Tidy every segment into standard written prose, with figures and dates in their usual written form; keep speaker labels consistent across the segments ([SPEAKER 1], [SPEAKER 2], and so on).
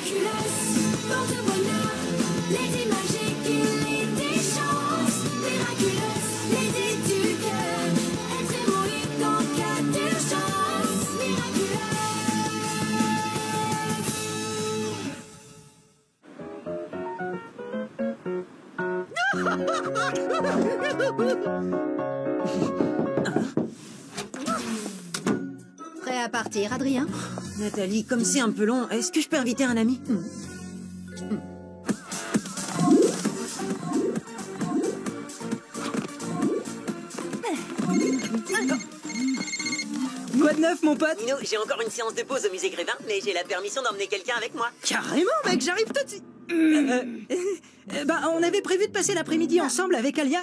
[SPEAKER 1] Miraculous, porte-bonheur, l'édit magique et l'édit chance. Miraculous, l'édit du cœur, être héroïque en cas d'urgence.
[SPEAKER 2] Prêt à partir, Adrien?
[SPEAKER 3] Nathalie, comme c'est un peu long, est-ce que je peux inviter un ami?
[SPEAKER 4] Quoi de neuf, mon pote?
[SPEAKER 3] Nino, j'ai encore une séance de pause au musée Grévin, mais j'ai la permission d'emmener quelqu'un avec moi.
[SPEAKER 4] Carrément, mec, j'arrive tout de suite. On avait prévu de passer l'après-midi ensemble avec Alia.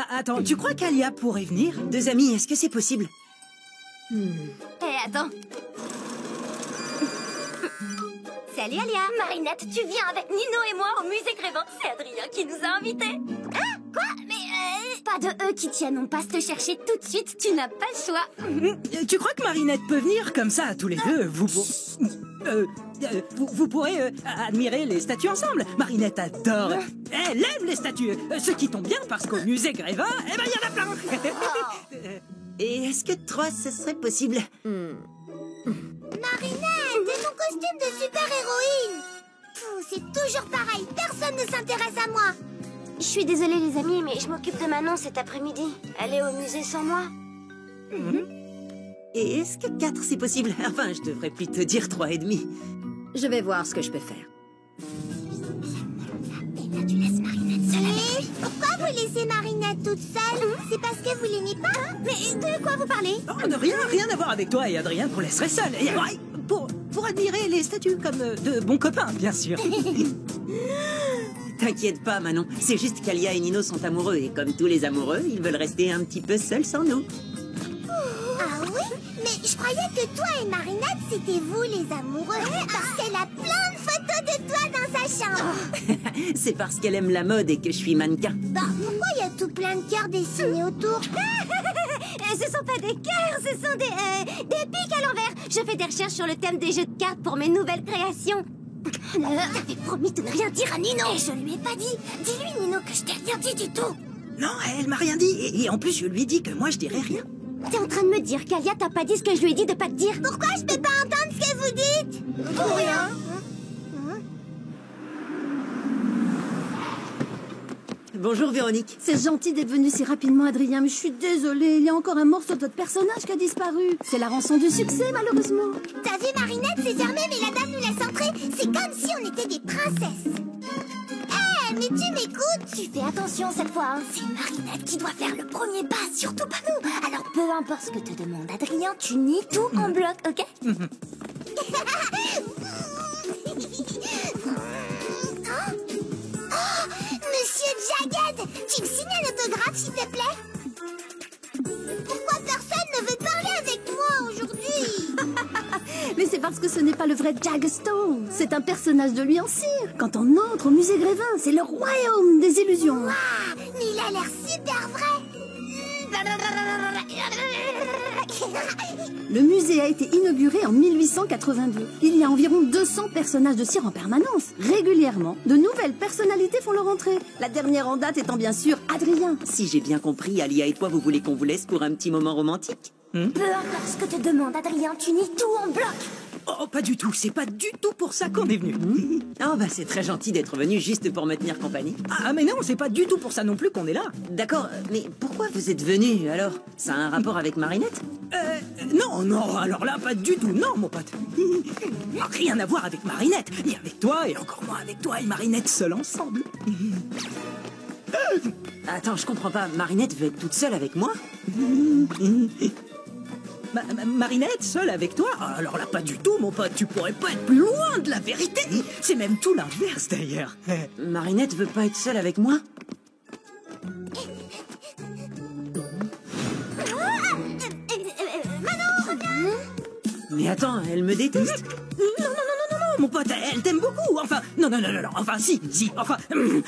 [SPEAKER 4] Attends, tu crois qu'Alia pourrait venir?
[SPEAKER 3] 2 amis, est-ce que c'est possible?
[SPEAKER 5] Attends. Salut Alia. Marinette, tu viens avec Nino et moi au musée Grévin. C'est Adrien qui nous a invités. Hein? Quoi? Mais pas de eux qui tiennent, on passe te chercher tout de suite. Tu n'as pas le choix.
[SPEAKER 4] Tu crois que Marinette peut venir comme ça, tous les deux? Vous pourrez admirer les statues ensemble. Marinette adore. Elle aime les statues. Ce qui tombe bien parce qu'au musée Grévin, il y en a plein.
[SPEAKER 3] Et est-ce que 3, ce serait possible?
[SPEAKER 5] Marinette, et mon costume de super-héroïne. C'est toujours pareil, personne ne s'intéresse à moi. Je suis désolée les amis, mais je m'occupe de Manon cet après-midi. Elle est au musée sans moi.
[SPEAKER 3] Et est-ce que 4, c'est possible? Enfin, je devrais plutôt dire 3,5.
[SPEAKER 2] Je vais voir ce que je peux faire.
[SPEAKER 5] Et là, tu laisses Marinette seule avec lui. Pourquoi vous laissez Marinette toute seule? C'est parce que vous l'aimez pas? Mais de quoi vous parlez?
[SPEAKER 4] Oh, de rien à voir avec toi et Adrien qu'on laisserait seul. Et, pour admirer les statues comme de bons copains, bien sûr.
[SPEAKER 3] T'inquiète pas, Manon. C'est juste qu'Alia et Nino sont amoureux, et comme tous les amoureux, ils veulent rester un petit peu seuls sans nous.
[SPEAKER 5] Ah oui? Mais je croyais que toi et Marinette, c'était vous les amoureux. Parce qu'elle a plein de photos de toi dans sa chambre.
[SPEAKER 3] C'est parce qu'elle aime la mode et que je suis mannequin.
[SPEAKER 5] Bah, pourquoi il y a tout plein de cœurs dessinés autour? Ce sont pas des cœurs, ce sont des pics à l'envers. Je fais des recherches sur le thème des jeux de cartes pour mes nouvelles créations. T'avais promis de ne rien dire à Nino. Et je lui ai pas dit. Dis-lui, Nino, que je t'ai rien dit du tout.
[SPEAKER 4] Non, elle m'a rien dit. Et en plus, je lui ai dit que moi, je dirais rien.
[SPEAKER 5] T'es en train de me dire qu'Alia t'a pas dit ce que je lui ai dit de pas te dire? Pourquoi je peux pas entendre ce que vous dites? Pour rien.
[SPEAKER 3] Bonjour, Véronique.
[SPEAKER 2] C'est gentil d'être venu si rapidement, Adrien, mais je suis désolée. Il y a encore un morceau de votre personnage qui a disparu. C'est la rançon du succès, malheureusement.
[SPEAKER 5] T'as vu, Marinette, c'est fermé, mais la dame nous laisse entrer. C'est comme si on était des princesses. Hé, mais tu m'écoutes? Tu fais attention cette fois, hein. C'est Marinette qui doit faire le premier pas, surtout pas nous. Alors peu importe ce que te demande Adrien, tu nies tout en bloc, ok? Monsieur Jagged, tu me signes un autographe, s'il te plaît? Pourquoi personne ne veut parler avec moi aujourd'hui?
[SPEAKER 2] Mais c'est parce que ce n'est pas le vrai Jagstone. C'est un personnage de lui en cire. Quand on entre au musée Grévin, c'est le royaume des illusions.
[SPEAKER 5] Waouh, mais il a l'air super vrai.
[SPEAKER 2] Le musée a été inauguré en 1882. Il y a environ 200 personnages de cire en permanence. Régulièrement, de nouvelles personnalités font leur entrée. La dernière en date étant bien sûr Adrien.
[SPEAKER 3] Si j'ai bien compris, Alia et toi, vous voulez qu'on vous laisse pour un petit moment romantique?
[SPEAKER 5] Peu importe ce que te demande Adrien, tu nies tout en bloc.
[SPEAKER 4] Oh, pas du tout. C'est pas du tout pour ça qu'on est venu.
[SPEAKER 3] Oh, bah c'est très gentil d'être venu juste pour me tenir compagnie.
[SPEAKER 4] Ah, mais non, c'est pas du tout pour ça non plus qu'on est là.
[SPEAKER 3] D'accord, mais pourquoi vous êtes venu alors? Ça a un rapport avec Marinette?
[SPEAKER 4] Non, alors là, pas du tout. Non, mon pote. Rien à voir avec Marinette, ni avec toi, et encore moins avec toi et Marinette seuls ensemble.
[SPEAKER 3] Attends, je comprends pas. Marinette veut être toute seule avec moi?
[SPEAKER 4] Marinette, seule avec toi? Alors là, pas du tout, mon pote. Tu pourrais pas être plus loin de la vérité. C'est même tout l'inverse, d'ailleurs.
[SPEAKER 3] Marinette veut pas être seule avec moi? Mais attends, elle me déteste?
[SPEAKER 4] Non, mon pote, elle t'aime beaucoup. Enfin, non, enfin, si, enfin,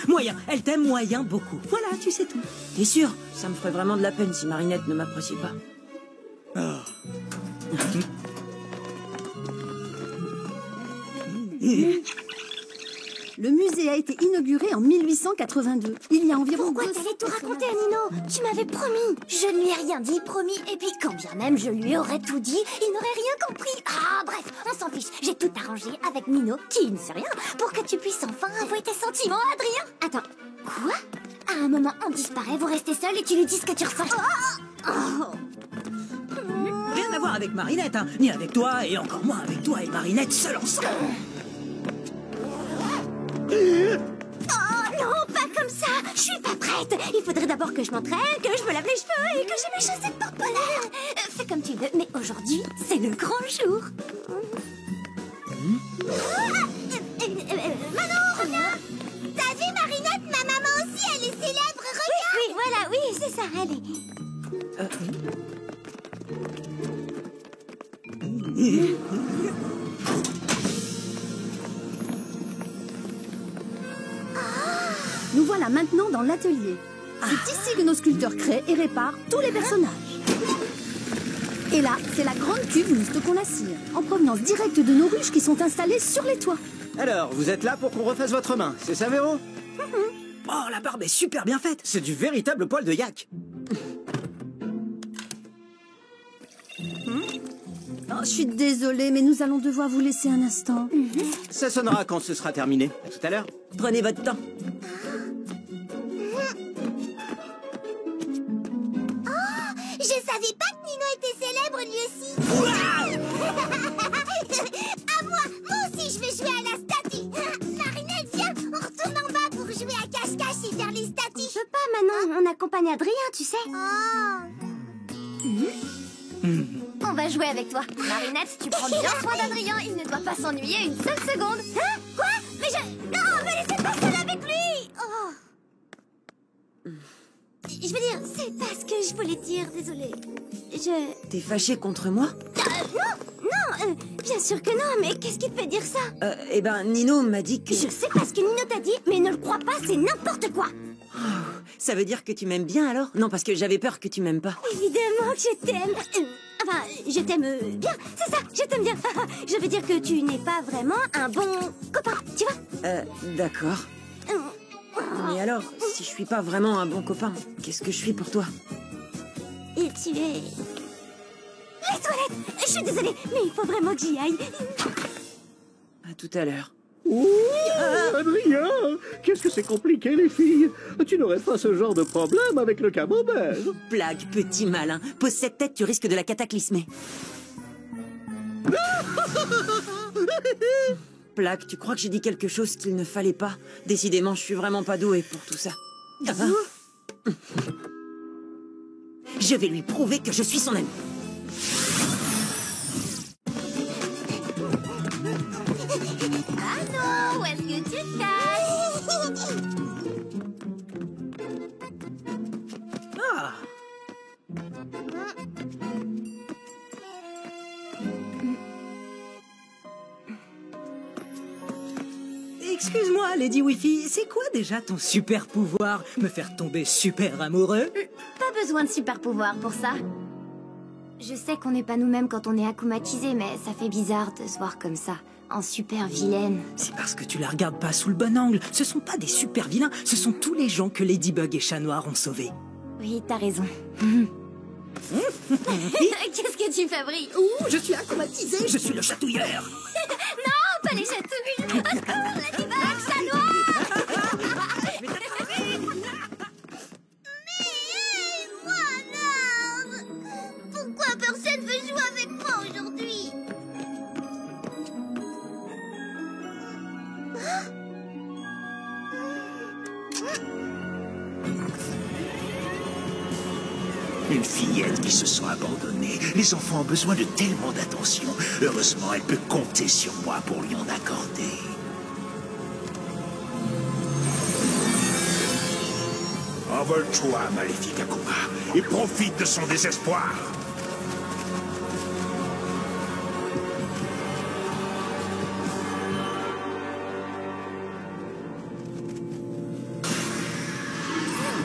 [SPEAKER 4] moyen. Elle t'aime moyen beaucoup. Voilà, tu sais tout.
[SPEAKER 3] T'es sûr? Ça me ferait vraiment de la peine si Marinette ne m'appréciait pas.
[SPEAKER 2] Le musée a été inauguré en 1882. Il y a environ...
[SPEAKER 5] Pourquoi t'allais tout raconter à Nino? Tu m'avais promis. Je ne lui ai rien dit, promis. Et puis, quand bien même je lui aurais tout dit, il n'aurait rien compris. Ah, bref, on s'en fiche. J'ai tout arrangé avec Nino, qui ne sait rien, pour que tu puisses enfin avouer tes sentiments, Adrien. Attends, quoi? À un moment, on disparaît, vous restez seul et tu lui dis ce que tu ressens.
[SPEAKER 4] Rien à voir avec Marinette, hein. Ni avec toi, et encore moins avec toi et Marinette seuls ensemble.
[SPEAKER 5] Oh non, pas comme ça. Je suis pas prête. Il faudrait d'abord que je m'entraîne, que je me lave les cheveux et que j'ai mes chaussettes pour polaires. Fais comme tu veux, mais aujourd'hui, c'est le grand jour. Manon, reviens. T'as vu Marinette, ma maman aussi, elle est célèbre, regarde. Oui, voilà, oui, c'est ça, allez.
[SPEAKER 2] Nous voilà maintenant dans l'atelier. C'est ici que nos sculpteurs créent et réparent tous les personnages. Et là, c'est la grande cuve où nous stockons la cire, en provenance directe de nos ruches qui sont installées sur les toits.
[SPEAKER 6] Alors, vous êtes là pour qu'on refasse votre main, c'est ça, Véro?
[SPEAKER 4] Oh, la barbe est super bien faite.
[SPEAKER 6] C'est du véritable poil de yak.
[SPEAKER 2] Oh, je suis désolée, mais nous allons devoir vous laisser un instant.
[SPEAKER 6] Ça sonnera quand ce sera terminé. À tout à l'heure.
[SPEAKER 3] Prenez votre temps.
[SPEAKER 5] Je savais pas que Nino était célèbre lui aussi. À moi aussi je vais jouer à la statue. Marinette, viens, on retourne en bas pour jouer à cache-cache et faire les statues. Je peux pas, Manon, on accompagne Adrien, tu sais. On va jouer avec toi. Marinette, tu prends bien soin d'Adrien, il ne doit pas s'ennuyer une seule seconde. Hein? Quoi? Mais non, me laissez pas seule avec lui. Je veux dire, c'est pas ce que je voulais dire, désolée.
[SPEAKER 3] T'es fâché contre moi?
[SPEAKER 5] Non, bien sûr que non, mais qu'est-ce qui te fait dire ça?
[SPEAKER 3] Eh ben, Nino m'a dit que...
[SPEAKER 5] Je sais pas ce que Nino t'a dit, mais ne le crois pas, c'est n'importe quoi.
[SPEAKER 3] Ça veut dire que tu m'aimes bien alors? Non, parce que j'avais peur que tu m'aimes pas.
[SPEAKER 5] Évidemment que je t'aime. Enfin, je t'aime bien, c'est ça, je t'aime bien. Je veux dire que tu n'es pas vraiment un bon copain, tu vois?
[SPEAKER 3] D'accord. Mais alors, si je suis pas vraiment un bon copain, qu'est-ce que je suis pour toi?
[SPEAKER 5] Et tu es... Les toilettes. Je suis désolée, mais il faut vraiment que j'y aille.
[SPEAKER 3] À tout à l'heure.
[SPEAKER 7] Adrien, qu'est-ce que c'est compliqué, les filles? Tu n'aurais pas ce genre de problème avec le camembert.
[SPEAKER 3] Blague, petit malin. Pose cette tête, tu risques de la cataclysmer. Plaque, tu crois que j'ai dit quelque chose qu'il ne fallait pas? Décidément, je suis vraiment pas douée pour tout ça. Je vais lui prouver que je suis son ami.
[SPEAKER 5] Ah non, où est-ce que tu te caches?
[SPEAKER 4] Ah. Excuse-moi, Lady Wifi, c'est quoi déjà ton super pouvoir? Me faire tomber super amoureux?
[SPEAKER 5] Pas besoin de super pouvoir pour ça. Je sais qu'on n'est pas nous-mêmes quand on est akumatisé, mais ça fait bizarre de se voir comme ça, en super vilaine.
[SPEAKER 4] C'est parce que tu la regardes pas sous le bon angle. Ce sont pas des super vilains, ce sont tous les gens que Ladybug et Chat Noir ont sauvés.
[SPEAKER 5] Oui, t'as raison. Qu'est-ce que tu fabriques?
[SPEAKER 4] Ouh, je suis akumatisé, je suis le chatouilleur.
[SPEAKER 5] Non, pas les chatouilles. Au secours, Ladybug, Chat Noir. Pourquoi personne veut jouer avec moi aujourd'hui?
[SPEAKER 8] Une fillette qui se sent abandonnée. Les enfants ont besoin de tellement d'attention. Heureusement, elle peut compter sur moi pour lui en accorder. Envole-toi, maléfique Akuma, et profite de son désespoir.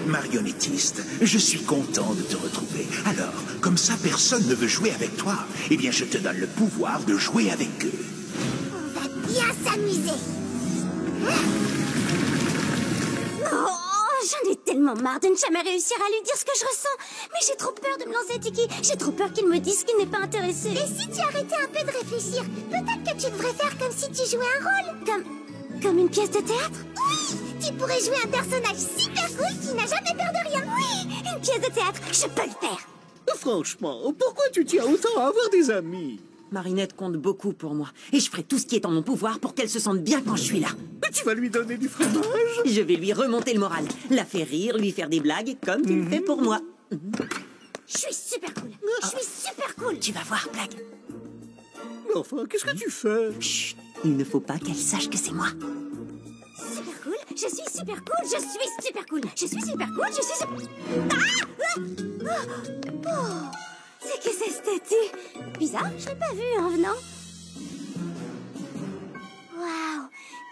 [SPEAKER 8] Marionnettiste, je suis content de te retrouver. Alors, comme ça personne ne veut jouer avec toi, eh bien je te donne le pouvoir de jouer avec eux.
[SPEAKER 5] On va bien s'amuser. Oh, j'en ai tellement marre de ne jamais réussir à lui dire ce que je ressens. Mais j'ai trop peur de me lancer, Tiki. J'ai trop peur qu'il me dise qu'il n'est pas intéressé. Et si tu arrêtais un peu de réfléchir, peut-être que tu devrais faire comme si tu jouais un rôle. Comme une pièce de théâtre? Oui, tu pourrais jouer un personnage super cool qui n'a jamais peur de rien. Oui, une pièce de théâtre, je peux le faire.
[SPEAKER 7] Franchement, pourquoi tu tiens autant à avoir des amis?
[SPEAKER 3] Marinette compte beaucoup pour moi. Et je ferai tout ce qui est en mon pouvoir pour qu'elle se sente bien quand je suis là.
[SPEAKER 7] Tu vas lui donner du fromage?
[SPEAKER 3] Je vais lui remonter le moral. La faire rire, lui faire des blagues, comme tu le fais pour moi.
[SPEAKER 5] Je suis super cool. Je suis super cool.
[SPEAKER 3] Tu vas voir, Blague.
[SPEAKER 7] Enfin, qu'est-ce que tu fais?
[SPEAKER 3] Chut, il ne faut pas qu'elle sache que c'est moi.
[SPEAKER 5] Super cool. Je suis super cool. Je suis super cool. Je suis super cool. Je suis super... Oh, c'est que cette statue? Bizarre, je l'ai pas vue en venant. Waouh,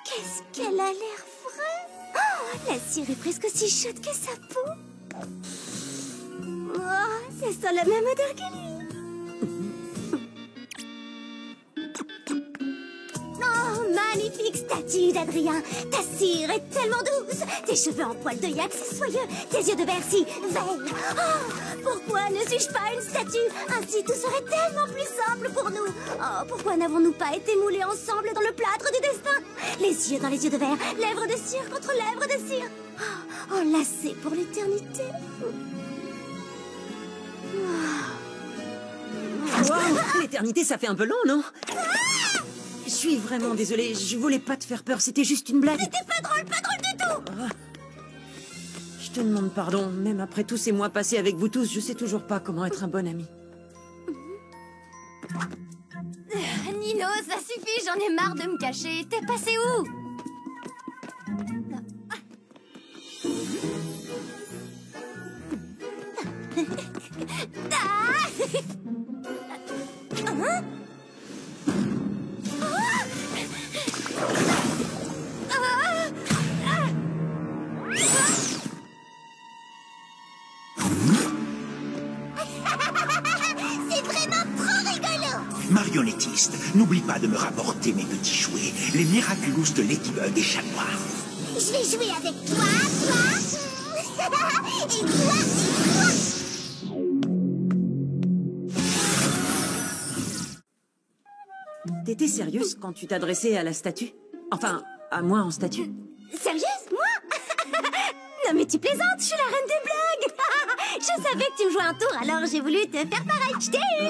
[SPEAKER 5] qu'est-ce qu'elle a l'air vraie. Oh, la cire est presque aussi chaude que sa peau. Oh, ça sent la même odeur que lui. Oh, magnifique statue d'Adrien. Ta cire est tellement douce. Tes cheveux en poil de yak si soyeux. Tes yeux de verre si verts. Oh, pourquoi ne suis-je pas une statue? Ainsi tout serait tellement plus simple pour nous. Oh, pourquoi n'avons-nous pas été moulés ensemble dans le plâtre du destin? Les yeux dans les yeux de verre, lèvres de cire contre lèvres de cire. Oh, enlacés pour l'éternité.
[SPEAKER 3] Wow, l'éternité, ça fait un peu long, non? Je suis vraiment désolée, je voulais pas te faire peur, c'était juste une blague.
[SPEAKER 5] C'était pas drôle du tout.
[SPEAKER 3] Je te demande pardon, même après tous ces mois passés avec vous tous, je sais toujours pas comment être un bon ami.
[SPEAKER 2] Nino, ça suffit, j'en ai marre de me cacher. T'es passé où?
[SPEAKER 5] C'est vraiment trop rigolo.
[SPEAKER 8] Marionnettiste, n'oublie pas de me rapporter mes petits jouets, les Miraculous de Ladybug et Chat Noir.
[SPEAKER 5] Je vais jouer avec toi et toi.
[SPEAKER 3] T'étais sérieuse quand tu t'adressais à la statue? Enfin, à moi en statue?
[SPEAKER 5] Sérieuse, moi? Non mais tu plaisantes, je suis la reine des blagues. Je savais que tu me jouais un tour, alors j'ai voulu te faire pareil. Je t'ai eu.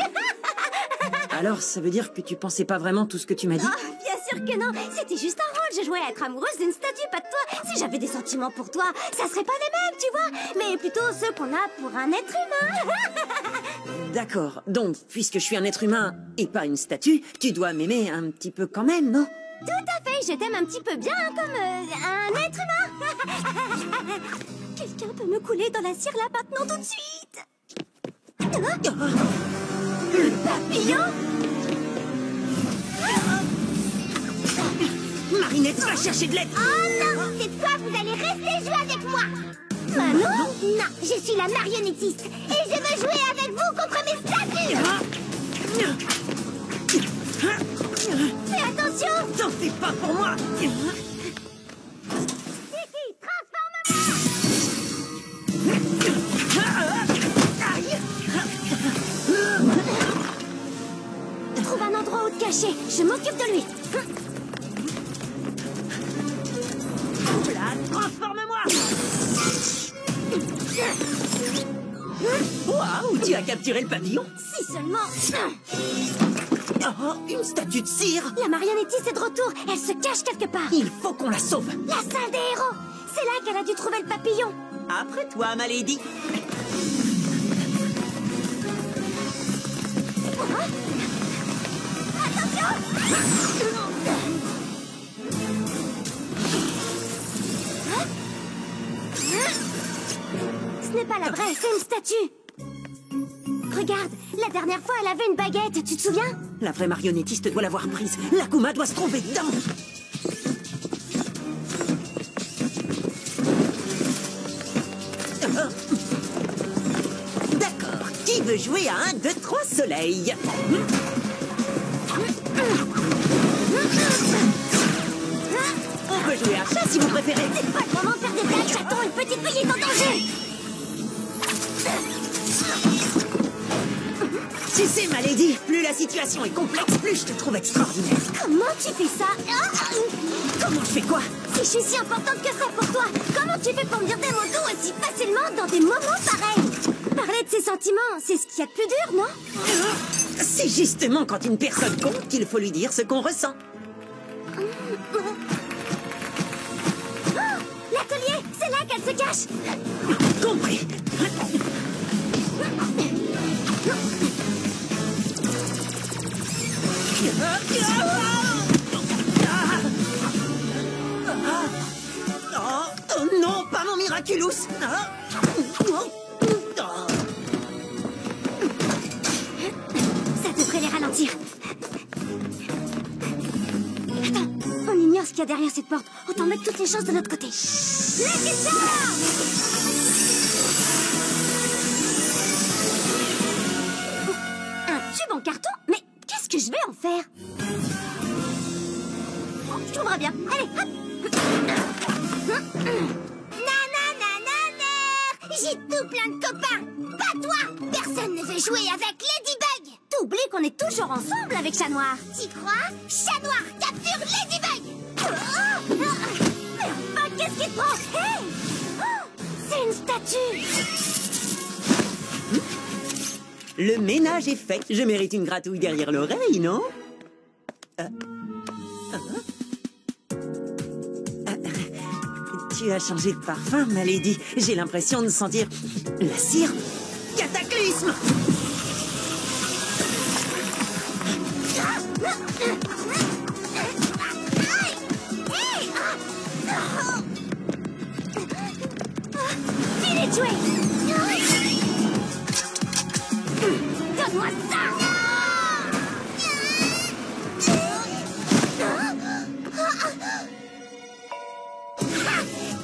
[SPEAKER 3] Alors, ça veut dire que tu pensais pas vraiment tout ce que tu m'as dit?
[SPEAKER 5] Oh, bien sûr que non, c'était juste un rôle. Je jouais à être amoureuse d'une statue, pas de toi. Si j'avais des sentiments pour toi, ça serait pas les mêmes, tu vois, mais plutôt ceux qu'on a pour un être humain.
[SPEAKER 3] D'accord, donc, puisque je suis un être humain et pas une statue, tu dois m'aimer un petit peu quand même, non?
[SPEAKER 5] Tout à fait, je t'aime un petit peu bien comme un être humain. Quelqu'un peut me couler dans la cire là maintenant tout de suite. Le papillon?
[SPEAKER 3] Marinette, va chercher de l'aide!
[SPEAKER 5] Oh non, cette fois vous allez rester jouer avec moi. Non, non, je suis la marionnettiste et je veux jouer avec vous contre mes statues. Fais attention.
[SPEAKER 3] T'en fais pas pour moi!
[SPEAKER 5] Trouve un endroit où te cacher. Je m'occupe de lui.
[SPEAKER 3] Transforme-moi! Waouh, tu as capturé le papillon?
[SPEAKER 5] Si seulement.
[SPEAKER 3] Oh, une statue de cire!
[SPEAKER 5] La marionnettiste est de retour. Elle se cache quelque part.
[SPEAKER 3] Il faut qu'on la sauve!
[SPEAKER 5] La salle des héros. C'est là qu'elle a dû trouver le papillon.
[SPEAKER 3] Après toi, ma lady!
[SPEAKER 5] Ce n'est pas la vraie, c'est une statue. Regarde, la dernière fois, elle avait une baguette, tu te souviens?
[SPEAKER 3] La vraie marionnettiste doit l'avoir prise. L'Akuma doit se trouver dedans. D'accord. Qui veut jouer à 1, 2, 3 soleils? si vous préférez.
[SPEAKER 5] C'est pas le moment de faire des blagues, chaton. Une petite fille est en danger.
[SPEAKER 3] Tu sais, ma lady, plus la situation est complexe, plus je te trouve extraordinaire.
[SPEAKER 5] Comment tu fais ça?
[SPEAKER 3] Comment je fais quoi?
[SPEAKER 5] Si je suis si importante que ça pour toi, comment tu fais pour me dire des mots doux aussi facilement dans des moments pareils? Parler de ses sentiments, c'est ce qu'il y a de plus dur, non?
[SPEAKER 3] C'est justement quand une personne compte qu'il faut lui dire ce qu'on ressent.
[SPEAKER 5] Oh, l'atelier, c'est là qu'elle se cache.
[SPEAKER 3] Compris. Oh non, pas mon Miraculous.
[SPEAKER 5] Ça devrait les ralentir. Attends, on ignore ce qu'il y a derrière cette porte. Autant mettre toutes les choses de notre côté. Lucky Charm! Un tube en carton? Mais qu'est-ce que je vais en faire? Je trouverai bien. Allez, hop! Nanana! J'ai tout plein de copains! Pas toi! Personne ne veut jouer avec Ladybug! T'oublies qu'on est toujours ensemble avec Chat Noir! T'y crois? Chat Noir capture Ladybug! Mais enfin, qu'est-ce qui te prend? Hey! Oh, c'est une statue!
[SPEAKER 3] Le ménage est fait. Je mérite une gratouille derrière l'oreille, non? Tu as changé de parfum, ma lady. J'ai l'impression de sentir la cire. Cataclysme!
[SPEAKER 5] Finis de jouer! Donne-moi ça!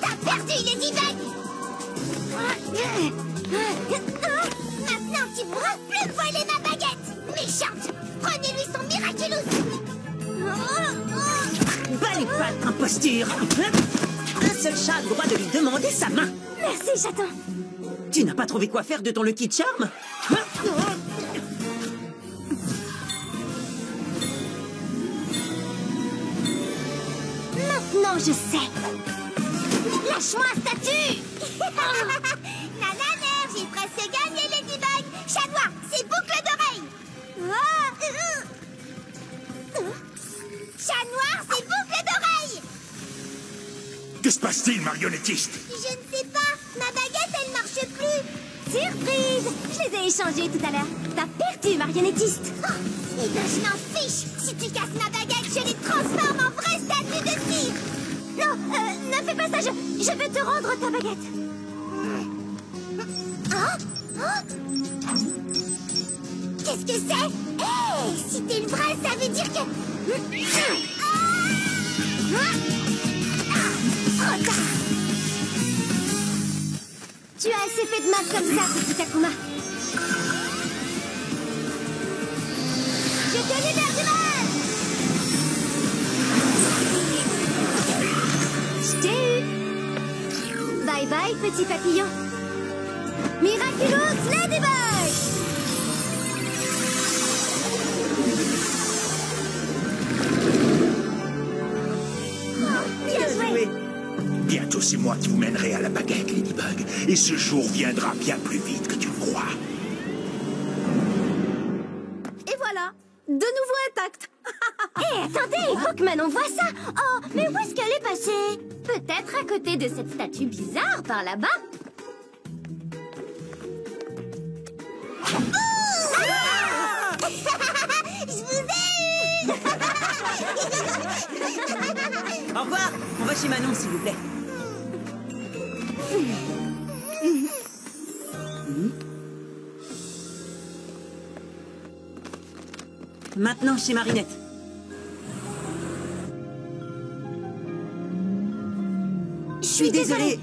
[SPEAKER 5] T'as perdu, Ladybug! Maintenant, tu pourras plus voler ma baguette! Méchante! Prenez-lui son Miraculous!
[SPEAKER 3] Bas les pattes, imposture! Un seul chat a le droit de lui demander sa main.
[SPEAKER 5] Merci, chaton!
[SPEAKER 3] Tu n'as pas trouvé quoi faire de ton Lucky Charm?
[SPEAKER 5] Maintenant, je sais! Lâche-moi, statue! Nanana, j'ai presque gagné, Ladybug! Chat Noir, c'est boucle d'oreille! Chat Noir, c'est boucle d'oreille!
[SPEAKER 8] Que se passe-t-il, marionnettiste?
[SPEAKER 5] Je ne sais pas, ma baguette, elle marche plus! Surprise! Je les ai échangés tout à l'heure. T'as perdu, marionnettiste! Eh ben, je m'en fiche! Si tu casses ma baguette, je les transforme en vraie statue de cire! Non, ne fais pas ça, je veux te rendre ta baguette! Qu'est-ce que c'est? Hey, si t'es une vraie, ça veut dire que... Trop tard! Tu as assez fait de mal comme ça, petit Akuma. Je te libère du mal! Je t'ai eu! Bye bye, petit papillon. Miraculous Ladybug! Bien joué!
[SPEAKER 8] Bientôt, c'est moi qui vous mènerai à la baguette, Ladybug. Et ce jour viendra bien plus vite que tu le crois.
[SPEAKER 2] Et voilà, de nouveau intact.
[SPEAKER 5] Hé, attendez, il faut que Manon voie ça! Oh, mais où est-ce qu'elle est passée? Peut-être à côté de cette statue bizarre par là-bas? Je vous ai eu!
[SPEAKER 3] Au revoir. On va chez Manon, s'il vous plaît. Maintenant, chez Marinette.
[SPEAKER 5] Je suis désolée.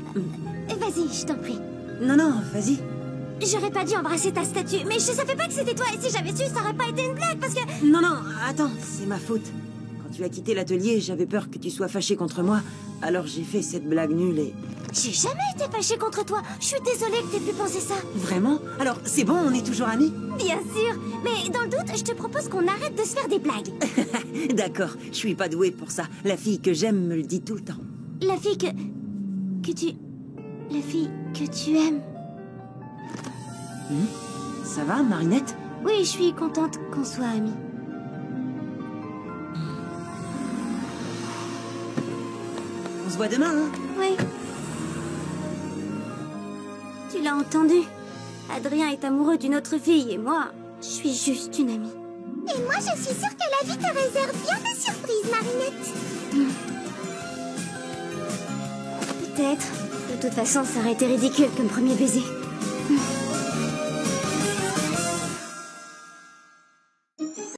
[SPEAKER 3] désolée.
[SPEAKER 5] Vas-y, je t'en prie.
[SPEAKER 3] Non, non, vas-y.
[SPEAKER 5] J'aurais pas dû embrasser ta statue, mais je savais pas que c'était toi. Et si j'avais su, ça aurait pas été une blague, parce que...
[SPEAKER 3] Non, non, attends, c'est ma faute. Quand Quand tu as quitté l'atelier, j'avais peur que tu sois fâché contre moi. Alors j'ai fait cette blague nulle et...
[SPEAKER 5] J'ai jamais été fâchée contre toi. Je suis désolée que t'aies pu penser ça.
[SPEAKER 3] Vraiment? Alors, c'est bon, on est toujours amis?
[SPEAKER 5] Bien sûr. Mais dans le doute, je te propose qu'on arrête de se faire des blagues.
[SPEAKER 3] D'accord, je suis pas douée pour ça. La fille que j'aime me le dit tout le temps.
[SPEAKER 5] La fille que tu... La fille que tu aimes.
[SPEAKER 3] Ça va, Marinette?
[SPEAKER 5] Oui, je suis contente qu'on soit amis.
[SPEAKER 3] On se voit demain, hein?
[SPEAKER 5] Oui. Tu l'as entendu. Adrien est amoureux d'une autre fille et moi, je suis juste une amie. Et moi, je suis sûre que la vie te réserve bien de surprises, Marinette. Peut-être. De toute façon, ça aurait été ridicule comme premier baiser.